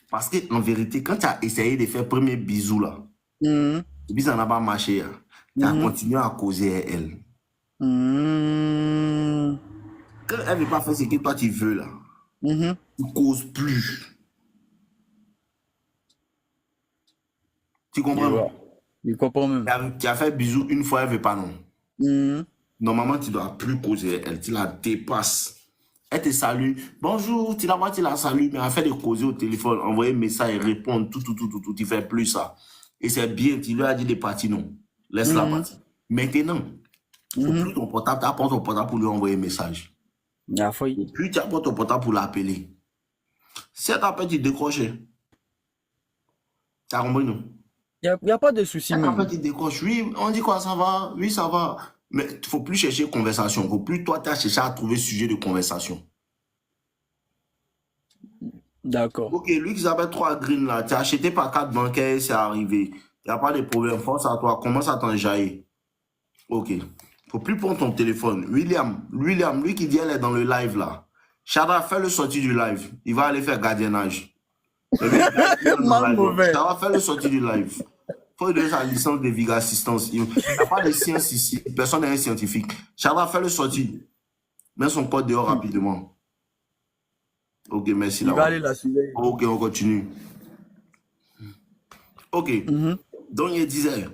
Parce qu'en vérité, quand tu as essayé de faire le premier bisou là, Mhm. et puis ça n'a pas marché, hein, tu as Mhm. continué à causer avec elle. Mhm. Quand elle ne veut pas faire ce que toi tu veux là, Mhm. tu ne causes plus. Tu Je comprends, non? vois. Je comprends même. Tu as fait bisou une fois, elle ne veut pas, non. Mhm. Normalement, tu ne dois plus causer avec elle, tu la dépasses. Elle te salue. Bonjour, tu la vois, tu la salues, mais elle fait de causer au téléphone, envoyer un message, répondre, tout, tu ne fais plus ça. Et c'est bien, tu lui as dit de partir, non. Laisse-la Mhm. partir. Maintenant, il ne faut Mhm. plus ton portable, tu apportes ton portable pour lui envoyer un message. La feuille. Et puis, tu apportes ton portable pour l'appeler. Si elle t'appelle, tu décroches. Tu as compris, non? Y a pas de souci Elle t'appelle, même. tu décroches. Oui, on dit quoi, ça va? Oui, ça va. Mais il ne faut plus chercher conversation. Il ne faut plus, toi, tu as cherché à trouver sujet de conversation. D'accord. Ok, lui qui s'appelle 3 Green là, tu as acheté par carte bancaire, c'est arrivé. Il n'y a pas de problème, force à toi, commence à t'enjailler. Ok. Faut plus prendre ton téléphone. William, lui qui dit elle est dans le live là. Chara, fais le sortir du live. Il va aller faire gardiennage. Mais lui, il est dans le Mal live. Donc, mauvais. Chara, fais le sortir du live. Faut lui donner sa licence de Viga Assistance. Il n'y a pas de science ici. Personne n'est un scientifique. Chara, fais le sortir. Mets son code dehors rapidement. Ok, merci Il va d'avoir. aller la surveiller. Ok, on continue. Ok. Mhm. Donc, il disait,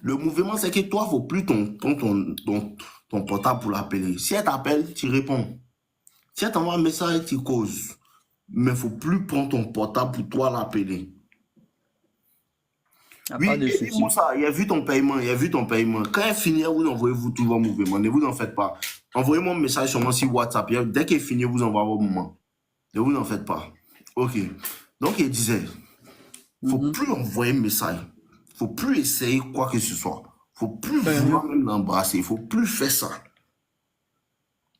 le mouvement, c'est que toi, il ne faut plus ton portable pour l'appeler. Si elle t'appelle, tu réponds. Si elle t'envoie un message, tu causes. Mais il ne faut plus prendre ton portable pour toi l'appeler. Y a pas Oui, de et puis souci. Moussa, il a vu ton paiement, il a vu ton paiement. Quand elle finit, vous envoyez-vous tout vos mouvements. Ne vous en faites pas. Envoyez-moi un message sur sur WhatsApp. Dès qu'il finit, vous envoyez vos mouvements. Ne vous en faites pas. Ok. Donc, il disait, faut Mhm. plus envoyer un message. Faut plus essayer quoi que ce soit. Faut plus Mhm. vouloir même l'embrasser. Faut plus faire ça.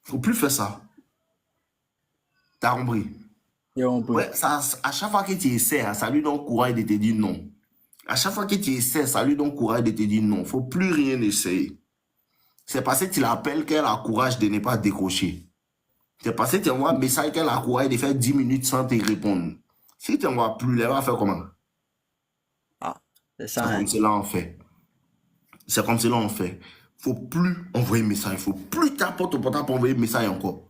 Faut plus faire ça. T'as compris? Et on peut. Ouais, ça, à chaque fois que tu essaies, ça lui donne courage de te dire non. À chaque fois que tu essaies, ça lui donne courage de te dire non. Faut plus rien essayer. C'est parce que tu l'appelles qu'elle a courage de ne pas décrocher. C'est parce que tu envoies un message qu'elle a courage de faire 10 minutes sans te répondre. Si tu n'envoies plus, elle va faire comment? Ah, c'est C'est ça, comme hein. cela en fait. C'est comme cela on fait. Faut plus envoyer un message. Faut plus t'apporter ton portable pour envoyer un message encore.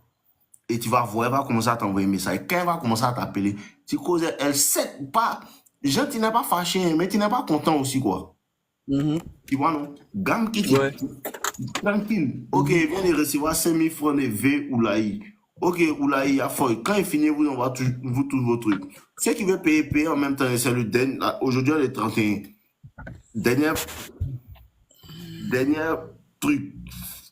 Et tu vas voir, elle va commencer à t'envoyer un message. Quand elle va commencer à t'appeler, tu causes, elle sait pas. Genre, tu n'es pas fâché, mais tu n'es pas content aussi, quoi. Mhm. Tu vois, non? Gamme qui Ouais. tranquille. Ok, Mhm. il vient de recevoir 5000 francs de V Oulaï. Ok, Oulaï, a foi. Quand il finit, vous envoie vous tous vos trucs. Ceux qui veulent payer, payer en même temps. C'est le dernier. Aujourd'hui, le 31. Dernière, dernière truc.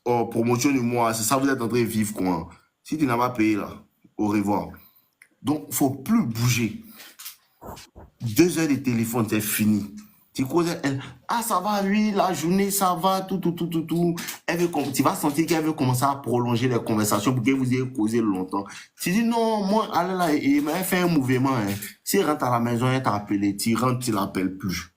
Oh, promotion du mois. C'est ça, vous êtes en train de vivre, quoi. Si tu n'as pas payé, là, au revoir. Donc, il ne faut plus bouger. 2 heures de téléphone, c'est fini. Tu causes, elle, ah, ça va, lui, la journée, ça va, tout. Tu vas sentir qu'elle veut commencer à prolonger les conversations pour que vous ayez causé longtemps. Tu dis, non, moi, allez là, elle fait un mouvement. Hein. Si elle rentre à la maison, elle t'a appelé. Tu rentres, tu l'appelles plus.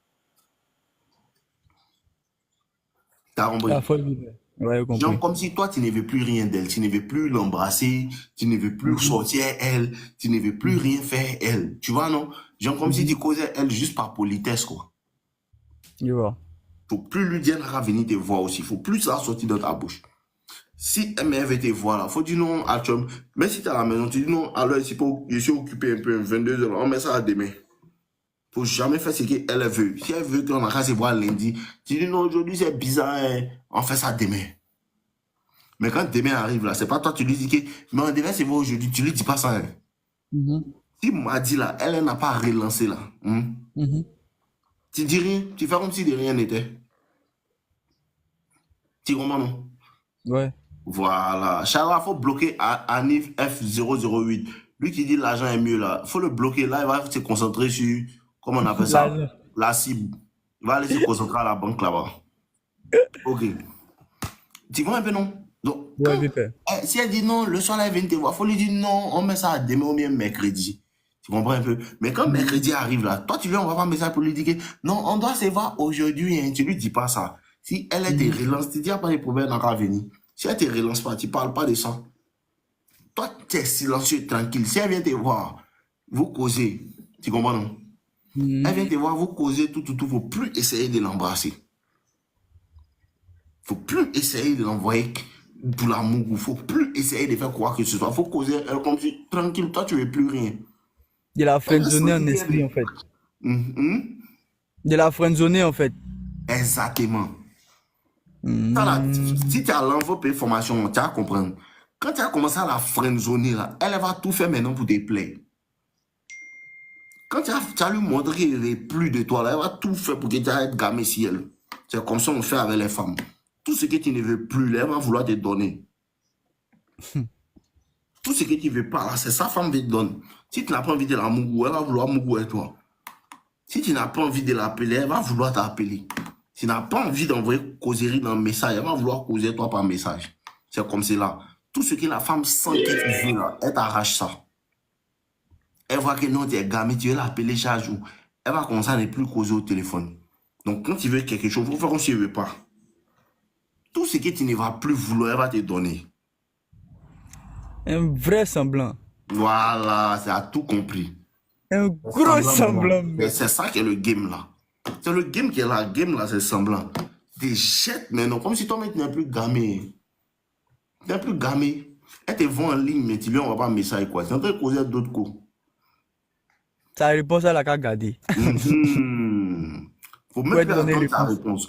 T'as La compris? folle vivait. Ouais, j'ai Genre, compris. comme si toi, tu ne veux plus rien d'elle. Tu ne veux plus l'embrasser. Tu ne veux plus Mhm. sortir elle. Tu ne veux plus Mhm. rien faire elle. Tu vois, non? Genre, comme si Mhm. tu causais elle juste par politesse, quoi. Je vois. Faut plus lui dire à venir te voir aussi. Faut plus ça sortir dans ta bouche. Si elle veut te voir là, faut dire non à Chum. Mais si tu es à la maison, tu dis non, alors je suis occupé un peu, 22 heures, on met ça à demain. Faut jamais faire ce qu'elle veut. Si elle veut qu'on a se voir lundi, tu dis non, aujourd'hui c'est bizarre, hein, on fait ça demain. Mais quand demain arrive là, c'est pas toi, tu lui dis que, mais on devait se voir aujourd'hui, tu lui dis pas ça. Hein. Mhm. Si m'a dit là, elle n'a pas relancé là, hein, Mhm. tu dis rien, tu fais comme si de rien n'était. Tu comprends non? Ouais. Voilà. Charles, il faut bloquer Anif F008. Lui qui dit l'argent est mieux là. Il faut le bloquer. Là, il va se concentrer sur, comment on appelle ça? L'argent. La cible. Il va aller se concentrer à la banque là-bas. Ok. Tu vois un peu, non? Donc, Ouais, quand, vite fait. si elle dit non, le soir, elle vient te voir, il faut lui dire non, on met ça à demain ou bien mercredi. Tu comprends un peu? Mais quand Mhm. mercredi arrive là, toi, tu lui envoies un message pour lui dire que non, on doit se voir aujourd'hui. Hein. Tu lui dis pas ça. Si elle te Mhm. relance, tu dis, il n'y a pas de problème dans la venir. Si elle te relance pas, tu parles pas de ça. Toi, tu es silencieux, tranquille. Si elle vient te voir, vous causez. Tu comprends, non? Mhm. Elle vient te voir, vous causez tout. Faut plus essayer de l'embrasser. Faut plus essayer de l'envoyer pour l'amour. Faut plus essayer de faire croire que ce soit. Faut causer elle comme si, tranquille, toi, tu veux plus rien. De la Elle a friendzonée senti en qu'elle esprit, en est. fait. Mhm. De la friendzonée, en fait. Exactement. Mhm. Si tu as l'enveloppe de formation, tu vas comprendre. Quand tu as commencé à la friendzoner, là, elle va tout faire maintenant pour te plaire. Quand tu as lui montré qu'il n'est plus de toi, là, elle va tout faire pour que tu ailles être gamé si elle. C'est comme ça qu'on fait avec les femmes. Tout ce que tu ne veux plus, là, elle va vouloir te donner. Tout ce que tu ne veux pas, là, c'est sa femme qui te donne. Si tu n'as pas envie de la mougou, elle va vouloir mougou avec toi. Si tu n'as pas envie de l'appeler, elle va vouloir t'appeler. Si tu n'as pas envie d'envoyer causerie dans le message, elle va vouloir causer toi par message. C'est comme cela. Tout ce que la femme sent que tu veux, là, elle t'arrache ça. Elle voit que non, tu es gamin, tu veux l'appeler chaque jour. Elle va commencer à ne plus causer au téléphone. Donc, quand tu veux quelque chose, il faut faire comme si tu ne veux pas. Tout ce que tu ne vas plus vouloir, elle va te donner. Un vrai semblant. Voilà, c'est à tout compris. Un gros semblant, mec. C'est ça qui est le game là. C'est le game qui est là. Le game là, c'est semblant. Tu jettes maintenant, comme si toi-même tu n'es plus gamin. Tu n'es plus gamin. Elle te vend en ligne, mais tu lui envoies pas un message quoi. C'est en train de causer d'autres coups. Sa réponse, elle a qu'à garder. Faut Pour même être plus donné attendre ta réponse. réponse.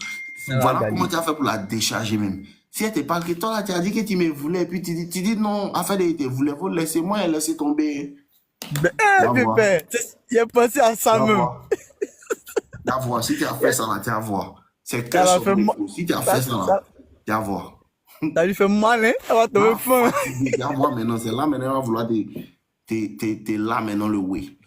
Elle a Voilà gagné. comment tu as fait pour la décharger même. Si elle te parle que toi là, tu as dit que tu me voulais, et puis tu dis non, afin de te voulais, faut laisser moi et laisser tomber. Ben, Va voir. pépère, il a pensé à ça Va même. voir. Va voir. Si tu as fait ça là, tu vas voir. C'est que Ça va sur faire les mal. faux. Si tu as fait ça là, tu vas voir. Ça lui fait mal, hein? Elle va tomber faim. Tu vas voir maintenant, c'est là maintenant, elle va vouloir t'es là maintenant le oui.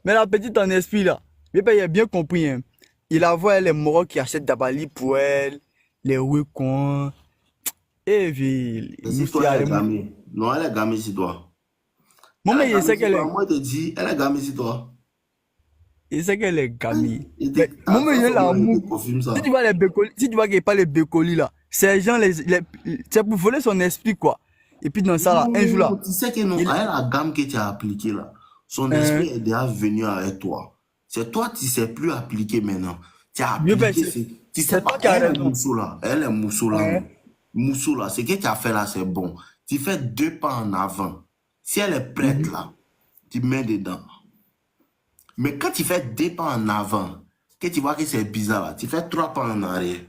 Mais la petite en esprit là, pépère, il a bien compris, hein. Il a vu les morts qui achètent d'abali pour elle, les wikons. Et puis, Mais si toi, elle est gamée. Non, elle est gamée si toi. Moi, mais Elle est il sait gamée si qu'elle toi. est. Moi, je te dis, elle est gamée si toi. Il sait qu'elle est gamine. Et Mais moi, mais j'ai l'amour. je confirme ça. Si tu vois les bécolis, si tu vois qu'il n'y a pas les bécolis là, ces gens, c'est pour voler son esprit quoi. Et puis dans ça là, un jour là. Tu sais que non, il- avec la gamme que tu as appliquée là, son Hein? esprit est déjà venu avec toi. C'est toi qui ne sais plus appliquer maintenant. Tu as Mieux, ben, appliqué. Tu sais c'est toi pas, qui as elle est raison. mousseau là. Elle est mousseau là. Hein? Non. Mousseau là, ce que tu as fait là, c'est bon. Tu fais 2 pas en avant. Si elle est prête là, tu mets dedans. Mais quand tu fais 2 pas en avant, que tu vois que c'est bizarre là, tu fais 3 pas en arrière.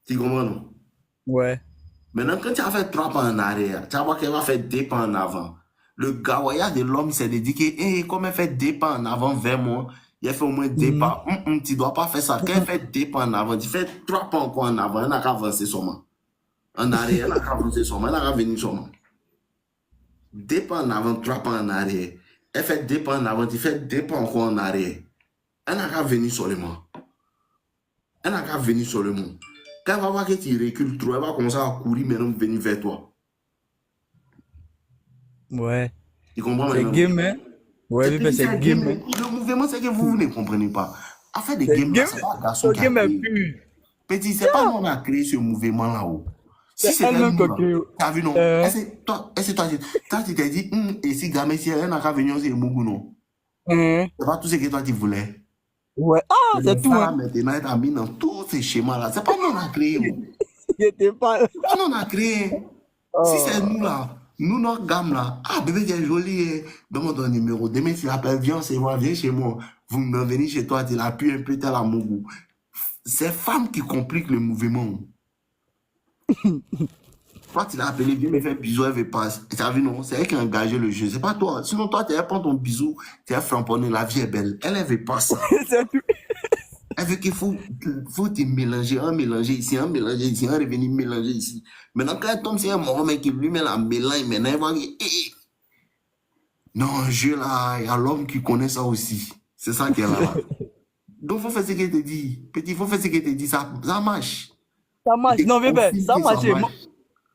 Tu comprends non? Ouais. Maintenant, quand tu as fait 3 pas en arrière, tu vas voir qu'elle va faire 2 pas en avant. Le gaouaya de l'homme, c'est de dire que, hey, comme elle fait 2 pas en avant vers moi, il a fait au moins 2 pas. Tu ne dois pas faire ça. Quand elle fait 2 pas en avant, tu fais 3 pas encore en avant, elle n'a qu'à avancer seulement. En arrière, elle n'a qu'à avancer seulement, elle n'a qu'à venir seulement. 2 pas en avant, 3 pas en arrière. Elle fait 2 pas en avant, tu fais 2 pas encore en arrière. Elle n'a qu'à venir seulement. Elle n'a qu'à venir seulement. Quand elle va voir que tu recules trop, elle va commencer à courir maintenant venir vers toi. Ouais. Tu comprends C'est maintenant? game, hein? Ouais, C'est pépère, petit, c'est c'est game, game. hein? Le mouvement, c'est que vous ne comprenez pas. En fait, des C'est games, game. c'est pas un garçon Ce qui a game est créé. pur. Petit, c'est pas nous on a créé ce mouvement là-haut. Si C'est c'était elle-même nous qui là, a créé. t'as vu non? Est-ce que toi, tu t'es dit, et si gamin, si elle n'a qu'à venir, c'est Mougou, non? Hein? C'est pas tout ce que toi tu voulais. Ouais. Ah, Et c'est les tout, femmes, hein? là, maintenant, elles t'ont mis dans tous ces schémas-là. C'est pas nous on a créé. Oh. Il était pas. C'est pas nous on a créé. Si c'est nous là, nous, notre gamme là, ah bébé, tu es joli, eh. Donne-moi ton numéro. Demain, tu l'appelles, viens, c'est moi, viens chez moi. Vous me venez chez toi, tu l'appuies un peu, t'as la Mougou. C'est femmes qui compliquent le mouvement. Toi, tu l'as appelé, viens me faire bisou, elle veut pas. Tu as vu, non? C'est elle qui a engagé le jeu. C'est pas toi. Sinon, toi, tu vas prendre ton bisou, tu vas framponner, la vie est belle. Elle veut pas ça. C'est tout. Elle veut qu'il faut te mélanger, un mélanger ici, un mélanger ici, un revenir mélanger ici. Maintenant, quand elle tombe sur un moment, mais qui lui met la mélange, maintenant, elle va dire, non, un jeu là, il y a l'homme qui connaît ça aussi. C'est ça qu'elle a là. Donc, faut faire ce qu'elle te dit. Petit, faut faire ce qu'elle te dit, ça marche. Ça marche. Non, bébé, Confirme ça que marche. marche.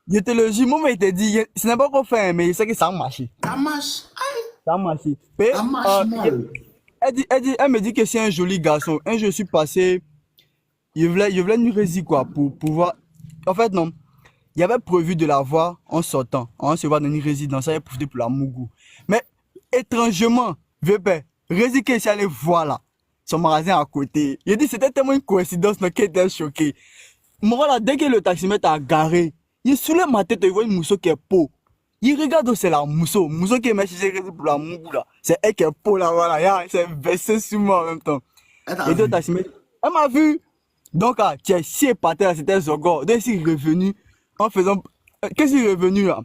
Je te le dis, moi, il te dit, ce n'est pas qu'on fait, mais il sait que ça marche. Ça marche. Aïe, Ça marche. Mais, ça marche mal. elle me dit que c'est un joli garçon. Un jour, je suis passé, il voulait nous résister, quoi, pour pouvoir. En fait, non. il y avait prévu de la voir en sortant. On se voit dans une résidence, elle avait profité pour la Mougou. Mais étrangement, VP, Rési qui est allé voir là, son magasin à côté. Il a dit c'était tellement une coïncidence qu'il était choqué. Moi là, dès que le taximètre a garé, il soulève ma tête et il voit une mousseau qui est peau. Il regarde où c'est la mousseau. Mousseau qui est mis chez Rési pour la Mougou là. C'est elle qui est peau là, voilà. C'est versé sur moi en même temps. Elle t'a Et donc, vu. taximètre, elle m'a vu. Donc, tu es si épaté là, c'était Zogor. Donc, il est revenu en faisant. Qu'est-ce qu'il est revenu là?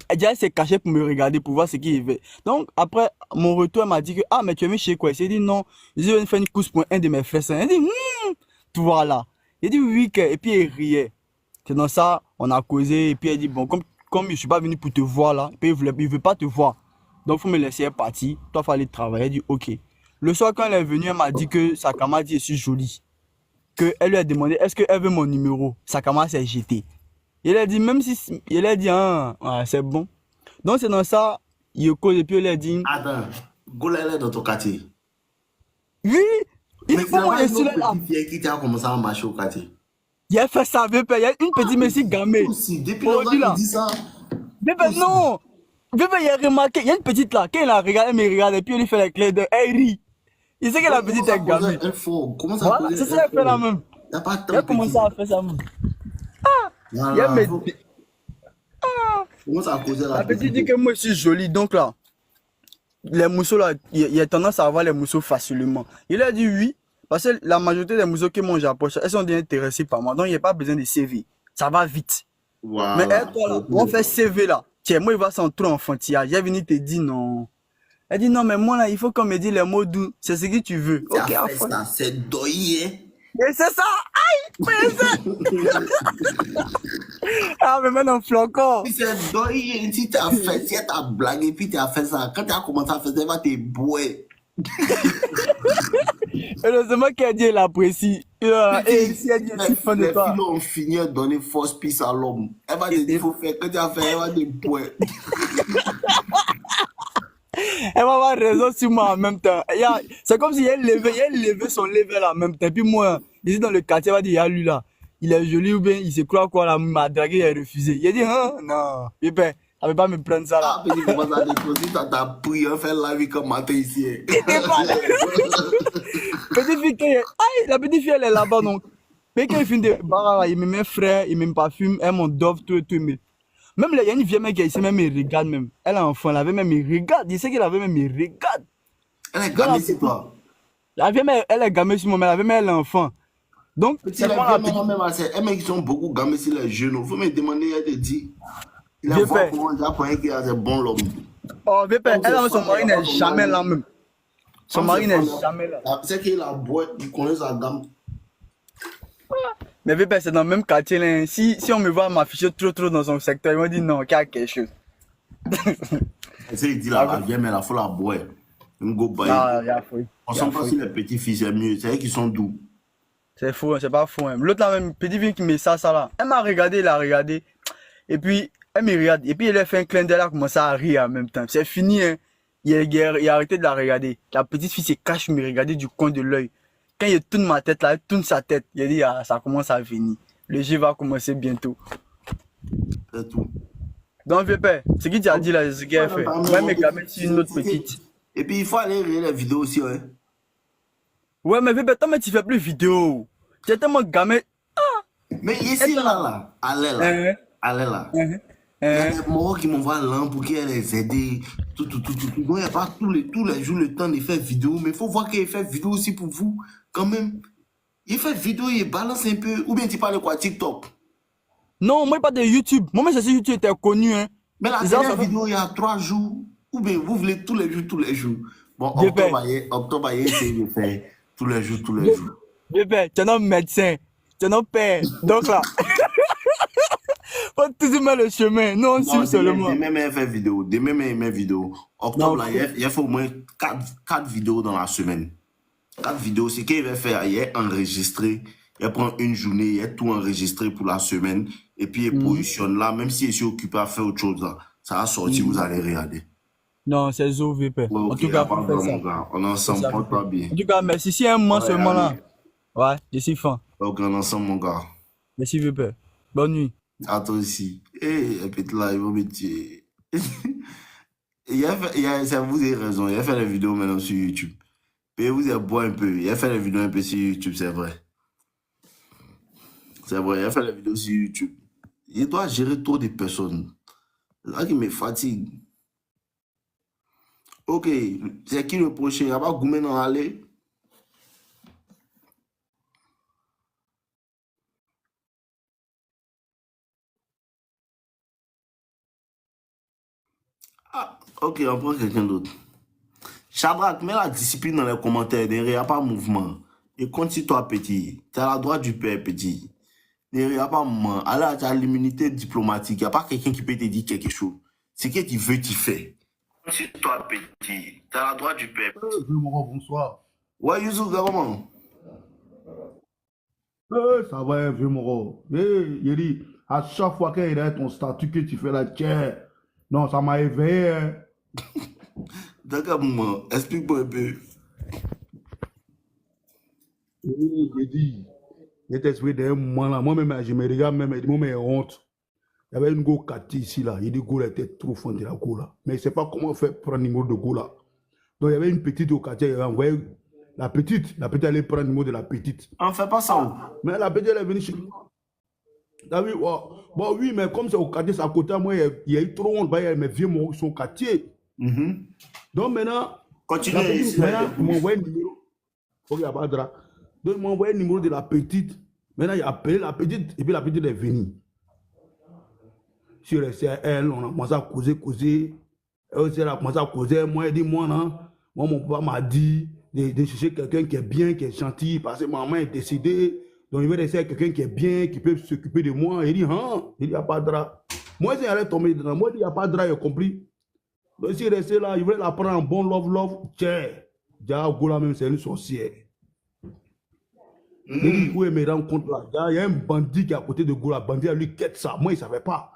Elle s'est cachée pour me regarder, pour voir ce qu'il fait. Donc, après mon retour, elle m'a dit que, ah, mais tu es venu chez quoi? J'ai dit non. J'ai venu faire une course pour un de mes frères. Elle dit, tu vois là. J'ai dit oui, et puis elle riait. C'est dans ça, on a causé, et puis elle dit, bon, comme je suis pas venu pour te voir là, et puis il veut pas te voir. Donc, faut me laisser elle partir. Toi, faut aller travailler. Elle dit, ok. Le soir, quand elle est venue, elle m'a dit que sa camarade dit, je suis jolie. Que elle lui a demandé, est-ce qu'elle veut mon numéro? Sa camarade s'est jetée. Il a dit, même si, il a dit, ah, ouais, c'est bon. Donc, c'est dans ça, il cause, et puis il a dit, Attends, Gola, elle est dans ton quartier. oui, il Mais faut moi, c'est je suis une là. petite fille qui t'a commencé à marcher au quartier. Il a fait ça, VP, il y a une petite messie gamée. Aussi, depuis Oh, longtemps dis qu'il là. dit ça. VP, non. VP, il a remarqué, il y a une petite là, quand il a regardé, elle me regarde, et puis il lui fait la clé de, elle rit. Il sait que la petite est gamée. Comment ça Voilà, causer c'est ça, elle fait la même. T'as pas Il a tant commencé petit. à faire ça même. Il a Voilà. me Comment ça a causé la La petite dit petite? que moi je suis jolie, donc là, les mousseaux là, il a tendance à avoir les mousseaux facilement. Il a dit oui, parce que la majorité des mousseaux qui mangent à poche, elles sont déjà intéressées par moi, donc il n'y a pas besoin de CV. Ça va vite. Mais elle, Voilà. toi là, on fait CV là. Tiens, moi il va sans trop enfantillage. J'ai venu te dire non. Elle dit non, mais moi là, il faut qu'on me dise les mots doux. C'est ce que tu veux. Tu as Ok, fait enfin. ça, c'est doyé. Et c'est ça! Aïe! Mais c'est... Ah, mais maintenant, flocon! Si c'est doyé, si tu as fait, si tu as blagué, puis tu as fait ça, quand tu as commencé à faire ça, elle va te boire. Heureusement qu'elle dit elle apprécie. Et si elle dit je suis fan de Les toi. filles ont fini à donner fausse piste à l'homme. Elle va te dire, il faut faire, quand tu as fait, elle va te boire. Elle va avoir raison sur moi en même temps. C'est comme si elle levait son level en même temps. Puis moi, ici dans le quartier, elle va dire, il y a lui là. Il est joli ou bien il se croit quoi là, m'a dragué, il a refusé. Il a dit, hein, non. Et ben, ça ne veut pas me prendre ça là. Ah, petit, comment ça déposer, ça t'a pris, on fait la vie comme matin ici. T'es pas là. Petite fille, aïe, la petite fille elle est là-bas donc. Mais quand il finit de barre, il me met frais, il me parfume, elle m'en dove, tout. Mais même là, il y a une vieille mec qui est ici, même il regarde même. Elle a un enfant, elle avait même, il regarde. Il sait qu'elle avait même, il regarde. Elle est Donc, gamée, c'est toi. la vieille mère, elle est gamée sur moi, mais la vieille mère, elle a un enfant. Donc, Si c'est les moi la vieux petite. maintenant, même assez, elles mecs qui sont beaucoup gamés sur les jeunes, il faut me demander, elle te dit. Il a Vieux voir père. comment il a pour un qui a des bons l'homme. Oh, vieux père, Comme elle c'est a son femme, mari elle a n'est son jamais mari. là même. Son Comme mari c'est n'est femme, jamais là. c'est qu'il a boîte, il connaît sa gamme. Mais vieux père, c'est dans le même quartier là. Si on me voit m'afficher trop dans son secteur, ils vont dire non, qu'il y a quelque chose. C'est il dit là, la vieille, mais il faut la boire. Une go bailler. Ah, il y a fouille. On sent pas si les petits filles, c'est mieux. C'est eux qui sont doux. C'est faux, c'est pas faux. Hein. L'autre là, même, petit fille qui met ça là. Elle m'a regardé, elle a regardé. Et puis, elle me regarde. Et puis, elle a fait un clin d'œil, elle a commencé à rire en même temps. C'est fini, hein. Il a arrêté de la regarder. La petite fille se cache, me regarder du coin de l'œil. Quand il tourne ma tête là, elle tourne sa tête. Il a dit, ah, ça commence à venir. Le jeu va commencer bientôt. C'est tout. Donc, vieux père, ce qu'il t'a dit là, c'est ce qu'il a fait. Ouais, mais quand même, c'est une autre petite. Et puis, il faut aller regarder les vidéos aussi, ouais. Ouais, mais vieux père, toi, mais tu fais plus vidéo. Tu es tellement gamin. Mais ici, là, allez là. Hein, Allez là. hein, Il y a hein. des morts qui m'envoient l'an pour qu'ils les aider. Tout. Donc, il n'y a pas tous les jours le temps de faire vidéo. Mais il faut voir qu'il fait vidéo aussi pour vous. Quand même. Il fait vidéo, il balance un peu. Ou bien tu parles de quoi? TikTok. Non, moi, pas de YouTube. Moi, même si YouTube était connu, hein. Mais la Les gens dernière sont- vidéo, il y a 3 jours. Ou bien vous voulez tous les jours, tous les jours. Bon, Vieux père. octobre, il essaie de faire tous les jours, tous les jours. Vieux père, tu es un homme médecin. Tu es un homme père. Donc là, faut toujours mettre le chemin. Non, on suit seulement. demain, il fait vidéo. Demain, il met vidéo. Octobre, là, il y a fait au moins 4 vidéos dans la semaine. 4 vidéos. C'est qu'il va faire, il est enregistré. Il prend une journée, il est tout enregistré pour la semaine. Et puis, il positionne là, même s'il est occupé à faire autre chose là. Ça va sortir, vous allez regarder. Non, c'est zo, vieux père. Ouais, En ok, tout cas, avant, faut faire mon ça. gars. On est ensemble, ça, porte-toi bien. En tout cas, merci. Si un mois Ouais, seulement là. allez. Ouais, je suis fan. Ok, on est ensemble, mon gars. Merci, vieux père. Bonne nuit. À toi aussi. Et puis là, ils vont me tuer. Vous avez raison, il a fait des vidéos maintenant sur YouTube. Et vous avez boit un peu. Il a fait des vidéos un peu sur YouTube, c'est vrai. C'est vrai, il a fait des vidéos sur YouTube. Il doit gérer trop de personnes. C'est ça qui me fatigue. Ok, c'est qui le prochain? Il n'y a pas Goumen en aller? Ah, ok, on prend quelqu'un d'autre. Shadrach, mets la discipline dans les commentaires. Il n'y a pas mouvement. Et continue-toi, petit. Tu as la droite du père, petit. Il n'y a pas mouvement. Alors, tu as l'immunité diplomatique. Il n'y a pas quelqu'un qui peut te dire quelque chose. Ce que tu veux, tu fais. Continue-toi, petit. Tu as la droite du père. Vieux Moro, bonsoir. Ouais, Youssouf, comment? Ça va, vieux Moro. Il dit, à chaque fois qu'il y a ton statut que tu fais là, tiens, non, ça m'a éveillé. Hein. D'accord, moment. Explique-moi un peu. Il dit, il était esprit d'un moment là. Moi-même, je me regarde même, il dit, moi, j'ai honte. Il y avait une go Cathy ici là. Il dit, go, elle était trop fond de la go là. Mais il ne sait pas comment faire prendre le numéro de go là. Donc, il y avait une petite au Cathy, il a envoyé la petite allait prendre le numéro de la petite. On ne fait pas ça. Mais la petite, elle est venue chez moi. Ah oui, bon, oui, mais comme c'est au quartier, c'est à côté, moi, il y a eu trop honte, il y a mes vieux morts qui sont au quartier. Donc maintenant, Continue ici. Maintenant, il m'a envoyé le numéro. Ok, il n'y a pas de drap. Donc il m'a envoyé le numéro de la petite. Maintenant, il a appelé la petite, et puis la petite est venue. Je suis resté à elle, on a commencé à causer. Elle aussi, elle a commencé à causer. Moi, elle dit, moi, non, moi, mon papa m'a dit de chercher quelqu'un qui est bien, qui est gentil, parce que maman est décédée. Donc, il veut rester avec quelqu'un qui est bien, qui peut s'occuper de moi. Il dit, hein, il dit, il n'y a pas de drap. Moi, il allait tomber dedans. Moi, il dit, il n'y a pas de drap, il a compris. Donc, s'il est resté là, il voulait la prendre en bon love. Tiens, déjà, Gola même, c'est une sorcière. Il dit, où il me rend compte là? Il y a un bandit qui est à côté de Gola. Bandit, lui, quête ça. Moi, il ne savait pas.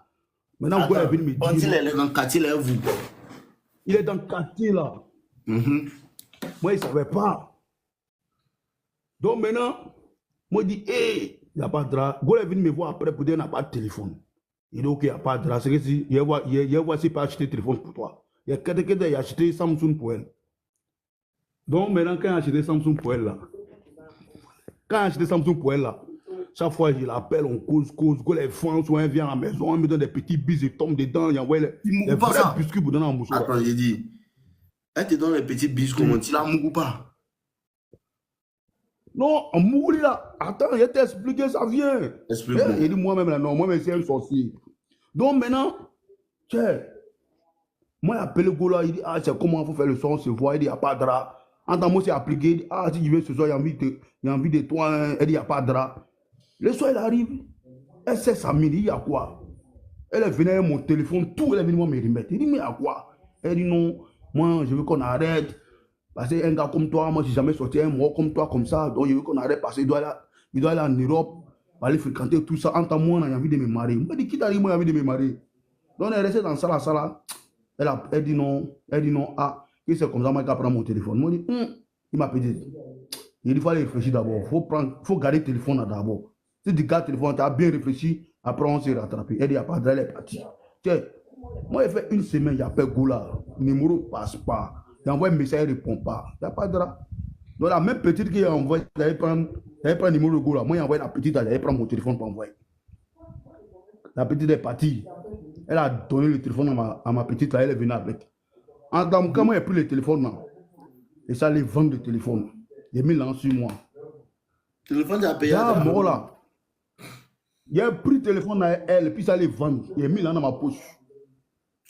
Maintenant, Gola est venu me dire. Bandit, il est dans le quartier, là, vous. Il est dans le quartier là. Moi, il ne savait pas. Donc maintenant, moi, je dis, hé, il n'y a pas de drap. Gola est venu me voir après pour dire, il n'y a pas de téléphone. Il dit, ok, il n'y a pas de drap. C'est que si, il voit s'il peut acheter téléphone pour toi. Il y a quelqu'un qui a acheté Samsung pour elle. Donc maintenant, quand il a acheté Samsung pour elle là, chaque fois je l'appelle, on cause, quand les fans sont vient à la maison, on me donne des petits bis, il tombe dedans, il envoie les vrais biscuits pour donner en mouchoir. Attends, j'ai dit, elle te donne les petits bis, comment tu l'as mouru pas? Non, on mourit là. Attends, je t'ai expliqué, ça vient. Explique-moi. Il dit moi-même là, non, moi-même c'est un sorcier. Donc maintenant, tiens, moi j'ai appelé Gola, il dit, ah, c'est comment il faut faire le son, on se voit, il dit, il n'y a pas de drap. Entends, moi c'est appliqué, il dit, ah, si tu veux ce soir, il y a envie de toi, hein. Elle dit, il n'y a pas de drap. Le soir, il arrive, elle sait sa mine, il y a quoi? Elle est venue avec mon téléphone, tout, elle est venue me remettre. Il dit, mais il y a quoi? Elle dit, non, moi je veux qu'on arrête. Parce qu'un gars comme toi, moi je n'ai jamais sorti un mot comme toi, comme ça. Donc je veux qu'on arrête parce qu'il doit aller en Europe, aller fréquenter tout ça. Entends, moi, on a envie de me marier. Moi, je dis, qui t'a dit, moi, j'ai envie de me marier? Donc elle est restée dans ça, là. Elle dit non, ah, et c'est comme ça, moi, je prends mon téléphone. Moi, je dis, il m'a dit, il faut aller réfléchir d'abord. Il faut garder le téléphone là d'abord. Si tu gardes le téléphone, tu as bien réfléchi, après on s'est rattrapé. Elle dit, il n'y a pas de, elle est partie. Tiens, moi, j'ai fait une semaine, j'appelle Gola, le numéro ne passe pas. J'envoie un message, il ne répond pas. Il n'y a pas de drap. Donc la même petite qui a envoyé, j'allais prendre le numéro de Gola. Moi, j'ai envoyé la petite, j'allais prendre mon téléphone pour envoyer. La petite est partie. Elle a donné le téléphone à ma petite, là, elle est venue avec. Quand moi j'ai pris le téléphone, là, et ça allait vendre le téléphone. J'ai mis là sur moi. Le téléphone, tu as payé à mort là. Il a pris le téléphone à elle, et puis ça allait vendre. J'ai mis là dans ma poche.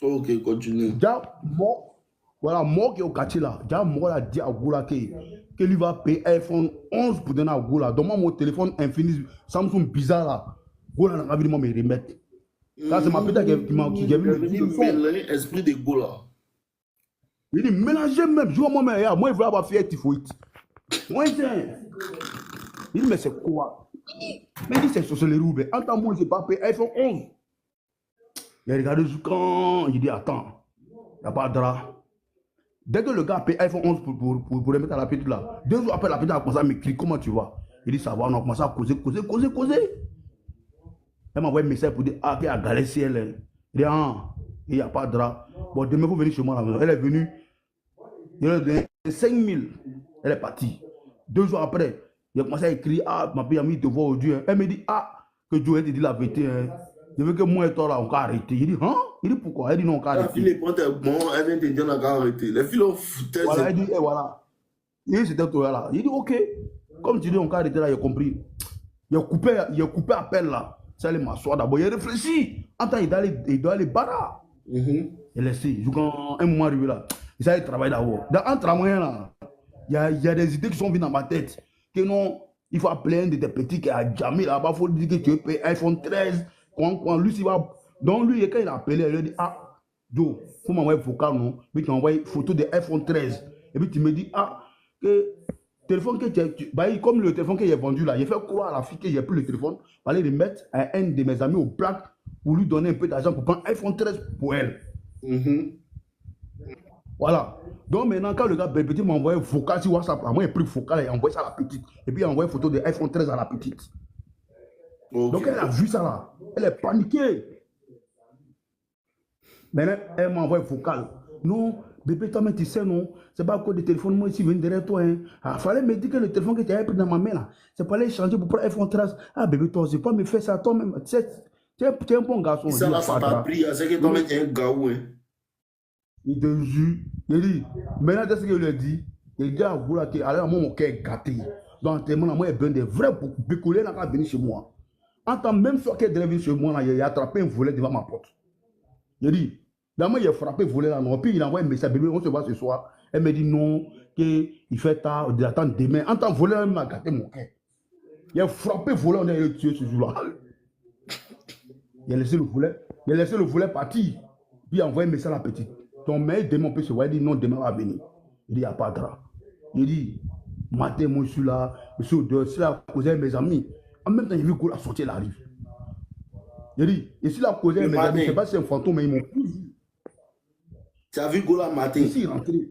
Ok, continue. Déjà, mort, voilà, mort qui est au quartier là. Déjà, mort a dit à Goula que lui va payer iPhone 11 pour donner à Goula. Donc, moi, mon téléphone Infinix Samsung bizarre là. Goula n'a pas vu de me remettre. Ça, c'est ma petite qui a vu le esprit de Gola. Il dit, mélangez même. Je vois moi, moi, il veut avoir fait typhoïde. Moi, il dit, mais c'est quoi? Mais il dit, c'est sur les roues. Entends, moi, je n'ai pas payé iPhone 11. Il a regardé quand il dit, attends, il n'y a pas de drap. Dès que le gars a payé iPhone 11 pour remettre à la petite là, 2 jours après, la petite a commencé à m'écrire, comment tu vas? Il dit, ça va, on a commencé à causer. Elle m'a envoyé un message pour dire, ah, qu'elle a galéré si elle est. Il dit, ah, il n'y a pas de drap. Bon, demain, il faut venir chez moi à la maison. Elle est venue, il a donné 5 000. Elle est partie. 2 jours après, il a commencé à écrire, ah, ma fille a mis te voir aujourd'hui. Elle me dit, ah, que Dieu te dit la vérité. Hein. Je veux que moi et toi, là, on va arrêter. Il dit, hein? Il dit, pourquoi? Elle dit, non, on va La arrêter. fille les prend tes bons, elle vient te dire, on a arrêté. Les filles l'ont foutu. Voilà, elle dit, et voilà. Il dit, c'était toi là. Il dit, ok. Comme tu dis, on va arrêter là, il a compris. Il a coupé appel là. Ça allait m'asseoir d'abord. Il a réfléchi. En temps, il doit aller barra. Il a laissé. Quand un moment arrivé là, il s'est travailler d'abord. Dans un travail là, il y a des idées qui sont venues dans ma tête. Que non, il faut appeler un de tes petits qui a jamais là-bas. Il faut lui dire que tu payes iPhone 13. Quand lui, il va. Donc lui, quand il a appelé, il lui a dit, ah, Joe, il faut m'envoyer vocal, non? Puis tu m'envoies une photo de iPhone 13. Et puis tu me dis, ah, que téléphone que comme le téléphone que j'ai vendu là, j'ai fait croire à la fille que j'ai pris le téléphone, pour aller le mettre à un de mes amis au plaque pour lui donner un peu d'argent pour prendre iPhone 13 pour elle. Voilà. Donc maintenant, quand le gars petit m'a envoyé un vocal sur WhatsApp, moi j'ai pris le vocal et envoyé ça à la petite. Et puis il a envoyé une photo de iPhone 13 à la petite. Okay. Donc elle a vu ça là. Elle est paniquée. Maintenant, elle m'a envoyé un vocal. Non, bébé, toi, mais tu sais, non, c'est pas à cause du téléphone, moi, ici, venu derrière toi. Hein. Ah, fallait me dire que le téléphone que tu avais pris dans ma main, là, c'est pas aller changer pour prendre iPhone 13. Ah, bébé, toi, c'est pas me faire ça toi-même. Tu es un bon garçon. Ça, là, ça t'a pris. C'est que toi, tu es un gaou. Hein. Il te jure. Il dit, maintenant, c'est ce qu'il lui a dit. Il dit, ah, voilà, alors, moi, mon cœur est gâté. Donc, moi, il y a des vrais bécolés là, qui sont venus chez moi. En tant même fois qu'elle est venu chez moi, là, il a attrapé un volet devant ma porte. Il dit, d'abord, il a frappé, volé là, non. Puis il a envoyé un message, bébé, on se voit ce soir. Elle me dit non, qu'il fait tard, il attend demain. En tant que volé, il m'a gâté mon cœur. Il a frappé, volé, on a tué ce jour-là. Il a laissé le volet partir. Puis il a envoyé un message à la petite. Ton mec, demain, on peut se voir. Il dit non, demain, on va venir. Il dit, il n'y a pas de drap. Il dit, matin, moi, je suis là, je suis au dehors, je suis là, causé avec mes amis. En même temps, j'ai vu qu'on a sorti la rive. Il dit, et si la causé avec mes amis, je ne sais pas si c'est un fantôme, mais ils m'ont plus vu. Tu as vu Gola matin? Ici, il est rentré.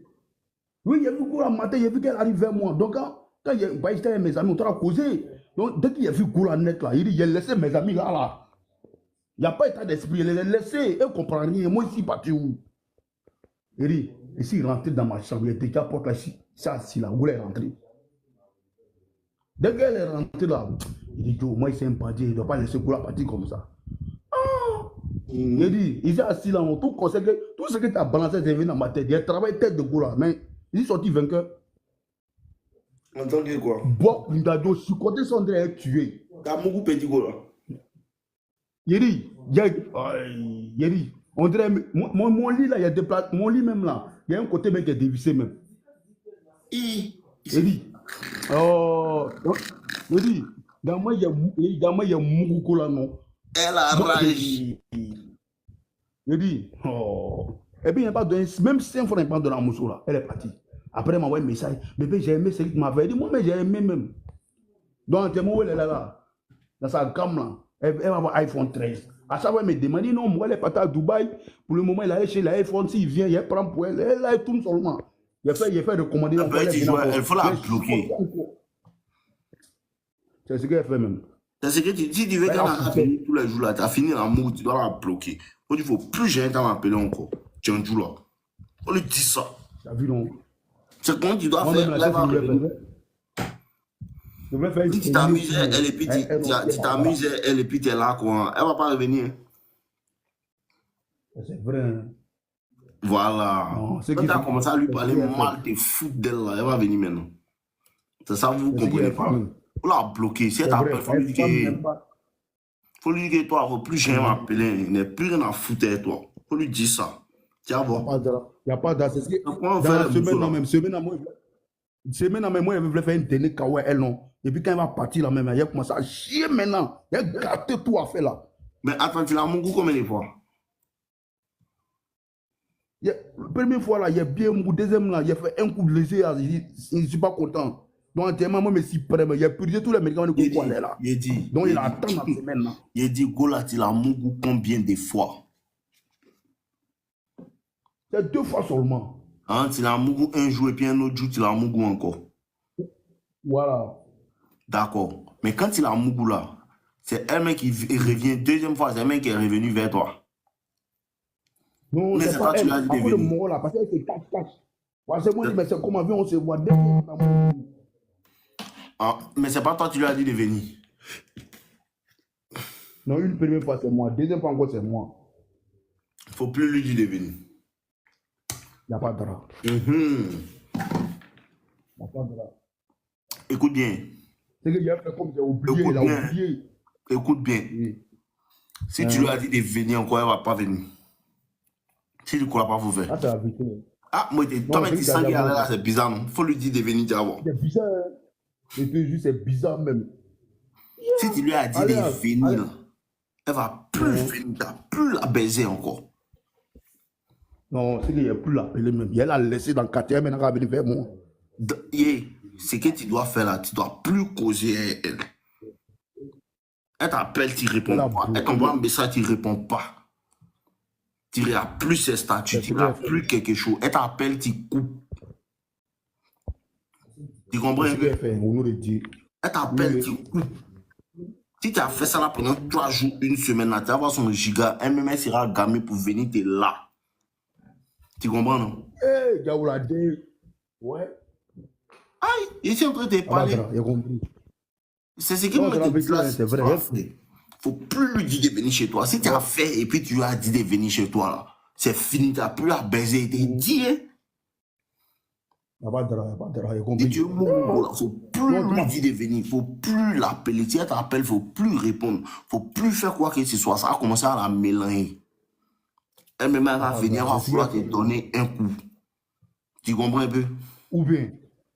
Oui, il a vu Gola matin, j'ai vu qu'elle arrive vers moi. Donc, quand j'étais avec mes amis, on a causé. Donc, dès qu'il a vu Gola net là, il dit, j'ai laissé mes amis là. Il n'y a pas état d'esprit, il les a laissés. Ils ne comprennent rien. Moi, ici, parti où? Il dit, ici, il est rentré dans ma chambre, il était déjà porte là, ici. Ça, assis là, Gola est rentré. Dès qu'elle est rentrée là, il dit, moi, il s'est imparti, il ne doit pas laisser Gola partir comme ça. Il dit, il s'est assis là, tout ce que tu as balancé, c'est venu dans ma tête. Il a travaillé tête de Gola, mais il est sorti vainqueur. En tant que quoi? Bon, il a dit, sur côté son drap est tué. T'as beaucoup petit Gola. Il dit, on dirait, mon lit là, il y a des places, mon lit même là, il y a un côté mec qui est dévissé même. Il dit, oh, il dit, dans moi, il y a Mougouko là, non. Elle a rage. Il dit, oh. Et puis il n'a pas donné, même 5 fois, il n'a pas donné à Moussou là. Elle est partie. Après, elle m'a envoyé un message. Bébé, j'ai aimé ce que tu m'avais dit. Moi, mais j'ai aimé même. Donc, où elle est là, dans sa gamme là. Elle va avoir iPhone 13. À chaque fois, elle me demande, non, moi, elle est partie à Dubaï. Pour le moment, elle est chez l'iPhone. S'il vient, il prend pour elle. Elle tourne seulement. Il fait recommander. Il faut la bloquer. C'est ce qu'elle fait même. C'est ce que si tu veux qu'elle a fini tous les jours là, tu as fini l'amour, tu dois la bloquer. Il ne faut plus jamais t'appeler encore. Tu es un jour là. On lui dit ça. Tu as vu, non? C'est comment tu dois faire. Si tu t'amuses, elle et puis tu t'amuses, elle et puis tu es là, quoi. Elle ne va pas revenir. C'est vrai. Voilà. Quand tu as commencé à lui parler mal, tu es fou d'elle là, elle va venir maintenant. C'est ça, vous ne comprenez pas. Faut la bloquer. Si elle t'appelle, il faut lui dire que toi, il ne faut plus jamais m'appeler. Il n'est plus rien à foutre avec toi. Il faut lui dire ça. Tu vas voir. Il n'y a pas d'assez. Dans la semaine, moi, elle voulait faire une dernière kawa, elle non. Et puis quand elle va partir là même, elle commence à chier maintenant. Elle a gâté tout à faire là. Mais attends, tu l'as mon goût combien de fois? La première fois là, il y a bien mon goût. Deuxième là, il a fait un coup de léger. Je ne suis pas content. Donc, moi, je me suis prêt. Il a purgé tous les médicaments de Gogo là. Donc, il attend la semaine là. Il dit, Gola, tu l'as mon goût combien de fois? C'est 2 fois seulement. Hein, tu l'as mon goût un jour et puis un autre jour, tu l'as mon goût encore. Voilà. D'accord. Mais quand tu l'as mon goût là, C'est un mec qui revient, deuxième fois, c'est un mec qui est revenu vers toi. Non, Mais c'est c'est pas toi, tu elle. lui as dit de Après le venir. mot là, parce qu'elle se cache. Ouais, c'est moi, mais c'est comment on se voit derrière. Ah, mais c'est pas toi, tu lui as dit de venir. Non, une première fois, c'est moi. Deuxième fois encore, c'est moi. Faut plus lui dire de venir. Il n'y a pas de drap. Mhm. Il n'y a pas de drap. Écoute bien. C'est que j'ai fait comme j'ai oublié, Écoute il a bien. oublié. Écoute bien. Oui. Si tu lui as dit de venir encore, elle va pas venir. Si tu ne crois pas, faut faire. Ah, c'est la vérité. Ah, moi, toi, mais c'est tu que sens j'ai qu'il y a là, d'abord. c'est bizarre, non? Faut lui dire de venir, tu vas voir. C'est bizarre. Hein. Je te jure, c'est bizarre même. Si tu lui as dit Allez, de allez. venir, là, elle va plus venir, tu plus la baiser encore. Non, c'est qu'il n'y a plus l'appeler même. Elle l'a laissé dans le quartier, maintenant elle va venir vers moi. Ce que tu dois faire là, tu dois plus causer avec elle. Elle t'appelle, tu réponds Elle a pas. Elle bloqué. t'envoie un message, tu réponds pas. Tu regardes plus ses statuts, tu regardes plus quelque chose. Elle t'appelle, tu coupes. Tu comprends? C'est ce qu'elle fait, au nom de Dieu. Elle t'appelle, Oui. tu coupes. Si tu as fait ça là pendant 3 jours, une semaine, là, tu vas voir son giga. MMS sera gamé pour venir te là. Tu comprends, non? Hé, Gaoula dit. Ouais. Aïe, il est en train de te Ah, parler. bah, il a compris. C'est ce que Non, moi c'est la te dis vérité, là. c'est vrai. Faut plus lui dire de venir chez toi. Si tu as fait et puis tu lui as dit de venir chez toi là, c'est fini, tu n'as plus à baiser. Il t'a dit, hein? Il n'y a pas de drap, il a Et compris. tu faut plus lui dire de venir, faut plus l'appeler. Si elle t'appelle, faut plus répondre, faut plus faire quoi que ce soit. Ça va commencer à la mélanger. Elle-même elle va venir, elle va vouloir te donner un coup. Tu comprends un peu? Ou bien,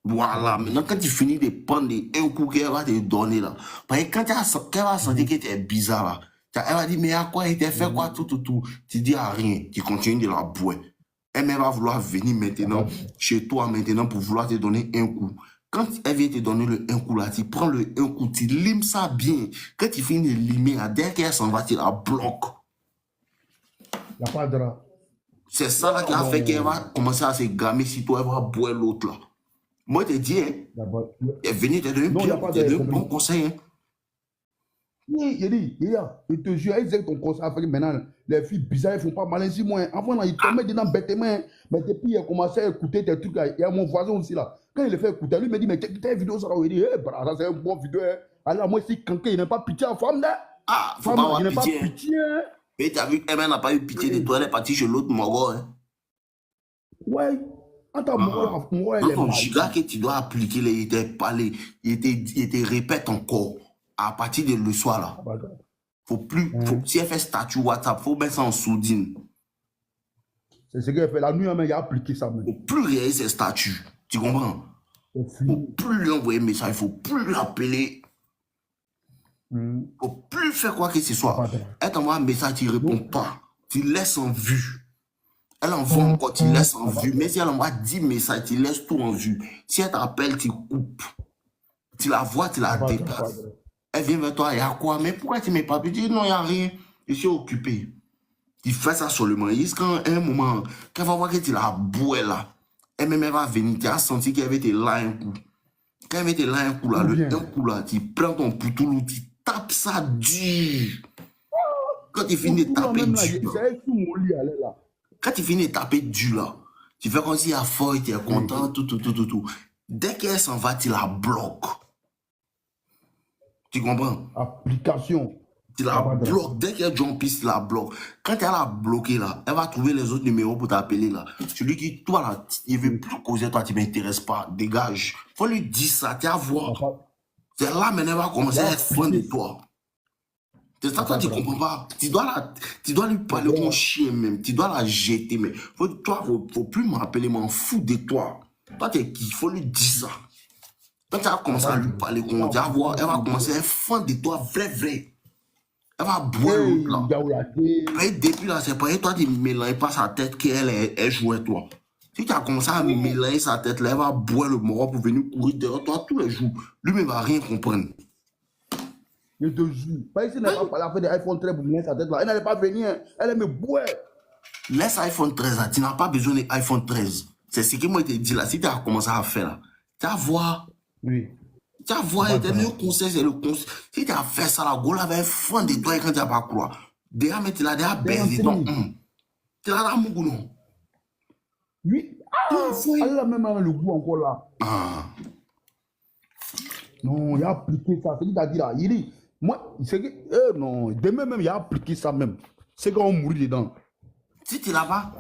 Voilà, maintenant quand tu finis de prendre un coup qu'elle va te donner là, parce que quand qu'elle va sentir que tu es bizarre là, elle va dire mais à quoi il t'a fait quoi tout. Tu dis à rien, tu continues de la boire. Elle-même va vouloir venir maintenant chez toi maintenant pour vouloir te donner un coup. Quand elle vient te donner le un coup là, tu prends le un coup, tu limes ça bien. Quand tu finis de limer là, dès qu'elle s'en va, tu la bloques. il n'y a pas de drap. C'est ça là qui a fait qu'elle va commencer à se gamer si toi, elle va boire l'autre là. Moi, je te dis, hein, elle est venue te donner un bon conseil. Hein. Oui, il te jure, ils ton conseil à faire maintenant. Les filles bizarres, elles ne font pas mal ainsi, moi. Avant, ils tombaient dedans bêtement. Mais depuis, il a commencé à écouter tes trucs. Il y a mon voisin aussi là. Quand il le fait écouter, lui il me dit, mais t'as une vidéo, ça va. Il dit, ça c'est un bon vidéo. Hein. Alors, moi, si quelqu'un, il n'a pas pitié à femme, là. Ah, faut femme, pas avoir il n'a pas pitié. pitié. Hein. Et tu as vu qu'elle n'a pas eu pitié de toi, elle est partie chez l'autre Mogo. Hein. Ouais. Moi, elle est ton mal. giga que tu dois appliquer, il était parlé, il te répète encore à partir de le soir là. Faut plus, si elle fait statut WhatsApp, faut mettre ça en sourdine. C'est ce qu'elle fait. La nuit, il a appliqué ça. Faut plus réaliser ses statuts. Tu comprends? Faut plus lui envoyer un message, faut plus l'appeler. Faut plus faire quoi que ce soit. Elle t'envoie un message, tu ne réponds pas. Tu laisses en vue. Elle envoie encore, tu laisses en vue. Mais si elle envoie 10 messages, tu laisses tout en vue. Si elle t'appelle, tu coupes. Tu la vois, tu la dépasses. Elle vient vers toi, il y a quoi? Mais pourquoi tu ne m'as pas pu dire non, il n'y a rien. Je suis occupé. Tu fais ça seulement. Jusqu'à un moment, quand elle va voir que tu la bois là, elle-même elle va venir, tu as senti qu'elle avait été là un coup. Quand elle avait été là un coup là, un coup là, tu prends ton poutoulou, tu tapes ça dur. Quand tu finis de taper dur. Quand tu finis de taper dur là, tu fais comme si il y a fort, tu es content, tout. Dès qu'elle s'en va, tu la bloques. Tu comprends? Application. Tu la bloques. Dès qu'elle jump, tu la bloques. Quand elle a bloqué là, elle va trouver les autres numéros pour t'appeler là. Tu lui dis, toi là, il ne veut plus causer, toi, tu ne m'intéresses pas. Dégage. Faut lui dire ça, tu vas voir. C'est là maintenant, elle va commencer à être fan de toi. C'est ça, toi, tu ne comprends pas. Tu dois lui parler comme chien même. Tu dois la jeter. Mais toi, faut plus m'appeler, m'en fous de toi. Toi, tu es qui? Il faut lui dire ça. Quand tu vas commencer à lui parler, tu vas voir, elle va commencer à être fan de toi, vrai. Elle va boire l'autre là. Et depuis là, c'est pareil, toi, tu ne mélanges pas sa tête qu'elle est jouée toi. Si tu as commencé à mélanger sa tête là, elle va boire le mort pour venir courir derrière toi tous les jours. Lui-même ne va rien comprendre. Je te jure. Pas ici, n'a pas parlé après de iPhone 13 pour mélanger sa tête là. Elle n'allait pas venir. Elle aime boire. Laisse iPhone 13 là, tu n'as pas besoin d'iPhone 13. C'est ce que moi je te dis là. Si tu as commencé à faire là, tu vas voir. Oui. Tu as voyé, tes meilleurs conseils, c'est le conseil. Si tu as fait ça, la Gola va être fan de toi et quand tu n'as pas croire. Déjà, mais tu l'as déjà baisé. Donc, tu l'as dans mon goût, non? Oui. Elle a même le goût encore là. Non, il a appliqué ça. C'est qui t'a dit là? Il dit, moi, c'est que, non, demain même, il a appliqué ça même. C'est qu'on mourit dedans. Si tu n'as pas,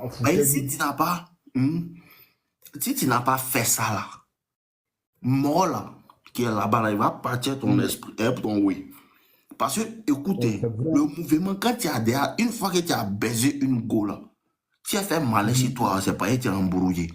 si tu n'as pas fait ça là, mort là, qui est là-bas, là, il va partir ton esprit, ton oui. Parce que, écoutez, le mouvement, quand tu as une fois que tu as baisé une go là, tu as fait mal chez toi, c'est pas que tu es embrouillé.